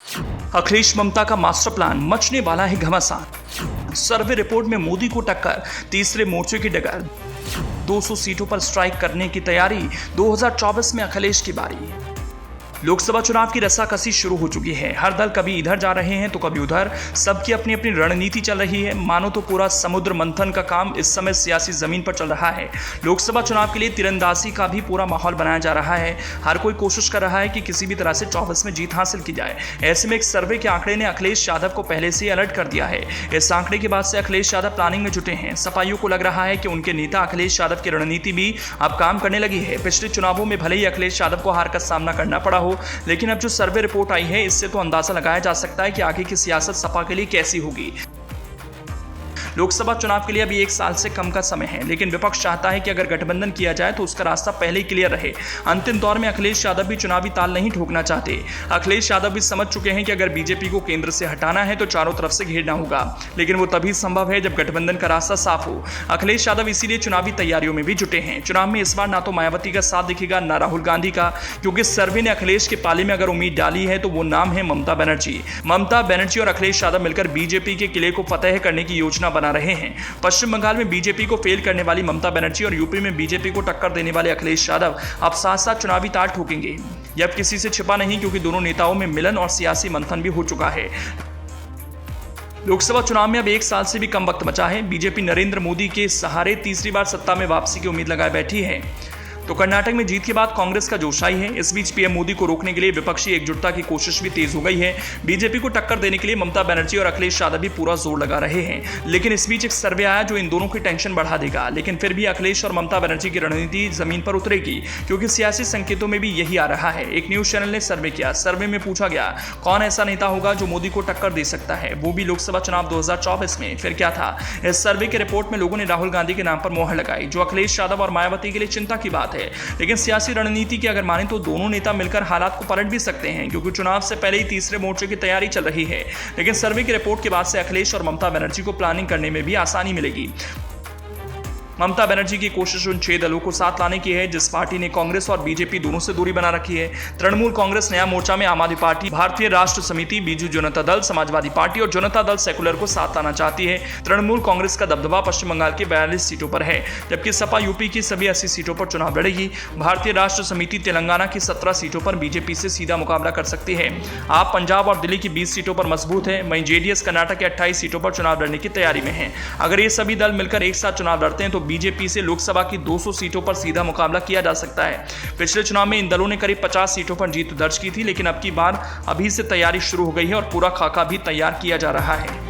अखिलेश ममता का master plan, मचने वाला है घमासान। सर्वे रिपोर्ट में मोदी को टक्कर, तीसरे मोर्चे की डगर। 200 सीटों पर स्ट्राइक करने की तैयारी, 2024 में अखिलेश की बारी। लोकसभा चुनाव की रस्साकसी शुरू हो चुकी है। हर दल कभी इधर जा रहे हैं तो कभी उधर, सबकी अपनी अपनी रणनीति चल रही है। मानो तो पूरा समुद्र मंथन का काम इस समय सियासी जमीन पर चल रहा है। लोकसभा चुनाव के लिए तीरंदाजी का भी पूरा माहौल बनाया जा रहा है। हर कोई कोशिश कर रहा है कि किसी भी तरह से 24 में जीत हासिल की जाए। ऐसे में एक सर्वे के आंकड़े ने अखिलेश यादव को पहले से अलर्ट कर दिया है। इस आंकड़े के बाद से अखिलेश यादव प्लानिंग में जुटे हैं। सपाइयों को लग रहा है कि उनके नेता अखिलेश यादव की रणनीति भी अब काम करने लगी है। पिछले चुनावों में भले ही अखिलेश यादव को हार का सामना करना पड़ा हो, लेकिन अब जो सर्वे रिपोर्ट आई है, इससे तो अंदाजा लगाया जा सकता है कि आगे की सियासत सपा के लिए कैसी होगी। लोकसभा चुनाव के लिए अभी 1 साल से कम का समय है, लेकिन विपक्ष चाहता है कि अगर गठबंधन किया जाए तो उसका रास्ता पहले ही क्लियर रहे। अंतिम दौर में अखिलेश यादव भी चुनावी ताल नहीं ठोकना चाहते। अखिलेश यादव भी समझ चुके हैं कि अगर बीजेपी को केंद्र से हटाना है तो चारों तरफ से घेरना होगा, लेकिन वो तभी संभव है जब गठबंधन का रास्ता साफ हो। अखिलेश यादव इसीलिए चुनावी तैयारियों में भी जुटे हैं। चुनाव में इस बार ना तो मायावती का साथ दिखेगा, ना राहुल गांधी का, क्योंकि सर्वे ने अखिलेश के पाले में अगर उम्मीद डाली है तो वो नाम है ममता बनर्जी। ममता बनर्जी और अखिलेश यादव मिलकर बीजेपी के किले को फतेह करने की योजना बना रहे हैं। पश्चिम बंगाल में बीजेपी को फेल करने वाली ममता बनर्जी और यूपी में बीजेपी को टक्कर देने वाले अखिलेश यादव अब साथ साथ चुनावी तार ठोकेंगे। यह अब किसी से छिपा नहीं, क्योंकि दोनों नेताओं में मिलन और सियासी मंथन भी हो चुका है। लोकसभा चुनाव में अब 1 साल से भी कम वक्त बचा है। बीजेपी नरेंद्र मोदी के सहारे तीसरी बार सत्ता में वापसी की उम्मीद लगाए बैठी है। तो कर्नाटक में जीत के बाद कांग्रेस का जोश आई है। इस बीच पीएम मोदी को रोकने के लिए विपक्षी एकजुटता की कोशिश भी तेज हो गई है। बीजेपी को टक्कर देने के लिए ममता बनर्जी और अखिलेश यादव भी पूरा जोर लगा रहे हैं, लेकिन इस बीच एक सर्वे आया जो इन दोनों की टेंशन बढ़ा देगा। लेकिन फिर भी अखिलेश और ममता बनर्जी की रणनीति जमीन पर उतरेगी, क्योंकि सियासी संकेतों में भी यही आ रहा है। एक न्यूज चैनल ने सर्वे किया। सर्वे में पूछा गया कौन ऐसा नेता होगा जो मोदी को टक्कर दे सकता है, वो भी लोकसभा चुनाव 2024 में। फिर क्या था, इस सर्वे के रिपोर्ट में लोगों ने राहुल गांधी के नाम पर मोहर लगाई, जो अखिलेश यादव और मायावती के लिए चिंता की बात है। लेकिन सियासी रणनीति की अगर माने तो दोनों नेता मिलकर हालात को पलट भी सकते हैं, क्योंकि चुनाव से पहले ही तीसरे मोर्चे की तैयारी चल रही है। लेकिन सर्वे की रिपोर्ट के बाद से अखिलेश और ममता बनर्जी को प्लानिंग करने में भी आसानी मिलेगी। ममता बनर्जी की कोशिश उन 6 दलों को साथ लाने की है जिस पार्टी ने कांग्रेस और बीजेपी दोनों से दूरी बना रखी है। तृणमूल कांग्रेस, नया मोर्चा में आम आदमी पार्टी, भारतीय राष्ट्र समिति, बीजू जनता दल, समाजवादी पार्टी और जनता दल सेकुलर को साथ लाना चाहती है। तृणमूल कांग्रेस का दबदबा पश्चिम बंगाल के 42 सीटों पर है, जबकि सपा यूपी की सभी 80 सीटों पर चुनाव लड़ेगी। भारतीय राष्ट्र समिति तेलंगाना की 17 सीटों पर बीजेपी से सीधा मुकाबला कर सकती है। आप पंजाब और दिल्ली की 20 सीटों पर मजबूत है। वहीं जेडीएस कर्नाटक की 28 सीटों पर चुनाव लड़ने की तैयारी में है। अगर ये सभी दल मिलकर एक साथ चुनाव लड़ते हैं तो बीजेपी से लोकसभा की 200 सीटों पर सीधा मुकाबला किया जा सकता है। पिछले चुनाव में इन दलों ने करीब 50 सीटों पर जीत दर्ज की थी, लेकिन अब की बार अभी से तैयारी शुरू हो गई है और पूरा खाका भी तैयार किया जा रहा है।